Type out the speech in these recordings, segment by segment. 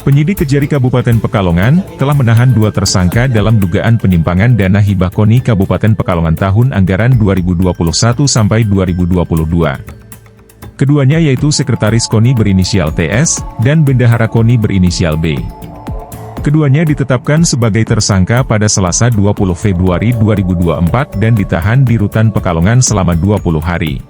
Penyidik Kejari Kabupaten Pekalongan telah menahan 2 tersangka dalam dugaan penyimpangan dana hibah KONI Kabupaten Pekalongan tahun anggaran 2021 sampai 2022. Keduanya yaitu Sekretaris KONI berinisial TS dan Bendahara KONI berinisial B. Keduanya ditetapkan sebagai tersangka pada Selasa 20 Februari 2024 dan ditahan di Rutan Pekalongan selama 20 hari.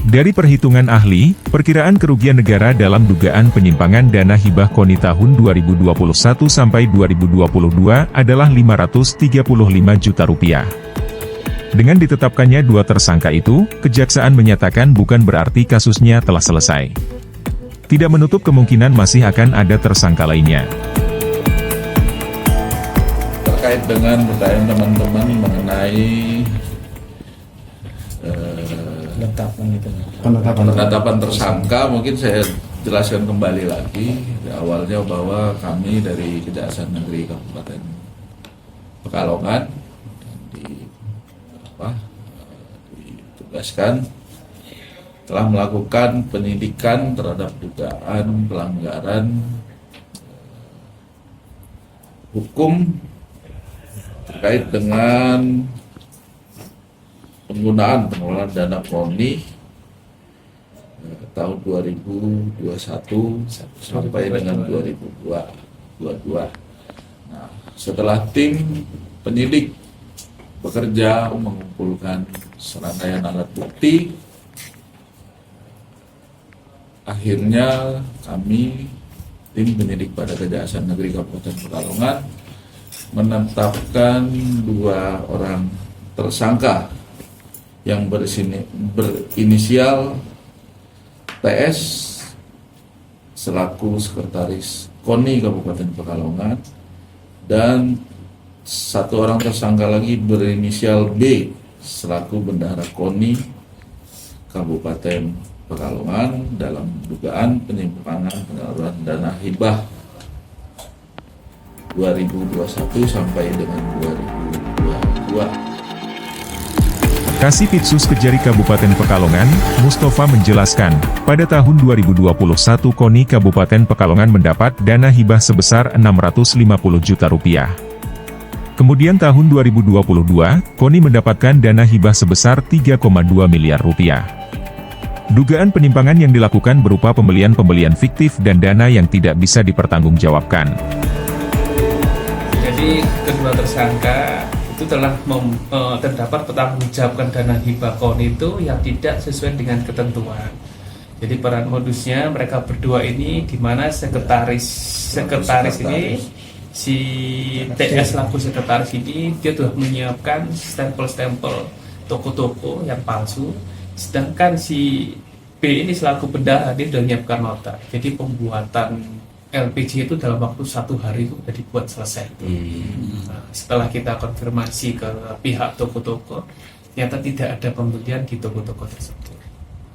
Dari perhitungan ahli, perkiraan kerugian negara dalam dugaan penyimpangan dana hibah KONI tahun 2021 sampai 2022 adalah Rp535 juta. Dengan ditetapkannya 2 tersangka itu, Kejaksaan menyatakan bukan berarti kasusnya telah selesai. Tidak menutup kemungkinan masih akan ada tersangka lainnya. Terkait dengan pertanyaan teman-teman mengenai penetapan tersangka, mungkin saya jelaskan kembali lagi di awalnya bahwa kami dari Kejaksaan Negeri Kabupaten Pekalongan ditugaskan telah melakukan penyidikan terhadap dugaan pelanggaran hukum terkait dengan penggunaan pengelolaan dana KONI tahun 2021 sampai dengan 2022. Nah, setelah tim penyidik bekerja mengumpulkan serangkaian alat bukti, akhirnya kami tim penyidik pada Kejaksaan Negeri Kabupaten Pekalongan menetapkan 2 orang tersangka yang berinisial TS selaku Sekretaris KONI Kabupaten Pekalongan dan 1 orang tersangka lagi berinisial B selaku Bendahara KONI Kabupaten Pekalongan dalam dugaan penyimpangan penyaluran dana hibah 2021 sampai dengan 2022. Kasipitsus Kejari Kabupaten Pekalongan, Mustafa menjelaskan, pada tahun 2021 KONI Kabupaten Pekalongan mendapat dana hibah sebesar Rp650 juta. Kemudian tahun 2022, KONI mendapatkan dana hibah sebesar Rp3,2 miliar. Dugaan penyimpangan yang dilakukan berupa pembelian fiktif dan dana yang tidak bisa dipertanggungjawabkan. Jadi kedua tersangka itu telah terdapat pertanggungjawabkan dana hibah KONI itu yang tidak sesuai dengan ketentuan. Jadi peran modusnya mereka berdua ini, di mana sekretaris ini si TS selaku sekretaris ini dia telah menyiapkan stempel-stempel toko-toko yang palsu, sedangkan si B ini selaku bendahara dia sudah menyiapkan nota. Jadi pembuatan LPG itu dalam waktu 1 hari itu sudah dibuat selesai. Nah, setelah kita konfirmasi ke pihak toko-toko, ternyata tidak ada pembelian di toko-toko tersebut.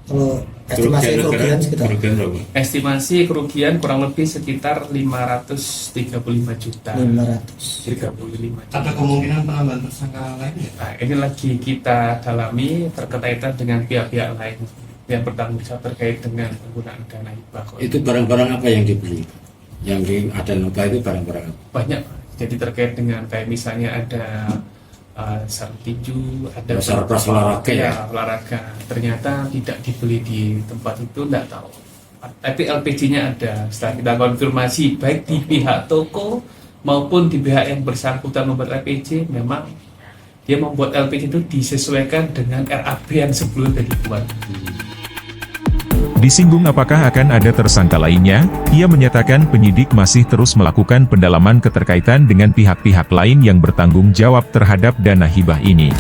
Kalau estimasi kerugian sekitar? Estimasi kerugian kurang lebih sekitar 535 juta. 535 juta. Ada kemungkinan penambahan tersangka lainnya? Nah, ini lagi kita dalami terkaitan dengan pihak-pihak lain yang bertanggung jawab terkait dengan penggunaan dana hibah KONI. Itu barang-barang apa yang dibeli? Yang ada nota itu barang-barang apa? Banyak. Jadi terkait dengan kayak misalnya ada sarung tinju, ada sarung olahraga ya? Olahraga. Ternyata tidak dibeli di tempat itu, tidak tahu. Tapi LPG-nya ada. Setelah kita konfirmasi baik di pihak toko maupun di pihak yang bersangkutan membuat LPG, memang dia membuat LPG itu disesuaikan dengan RAB yang sebelumnya dibuat. Disinggung apakah akan ada tersangka lainnya, ia menyatakan penyidik masih terus melakukan pendalaman keterkaitan dengan pihak-pihak lain yang bertanggung jawab terhadap dana hibah ini.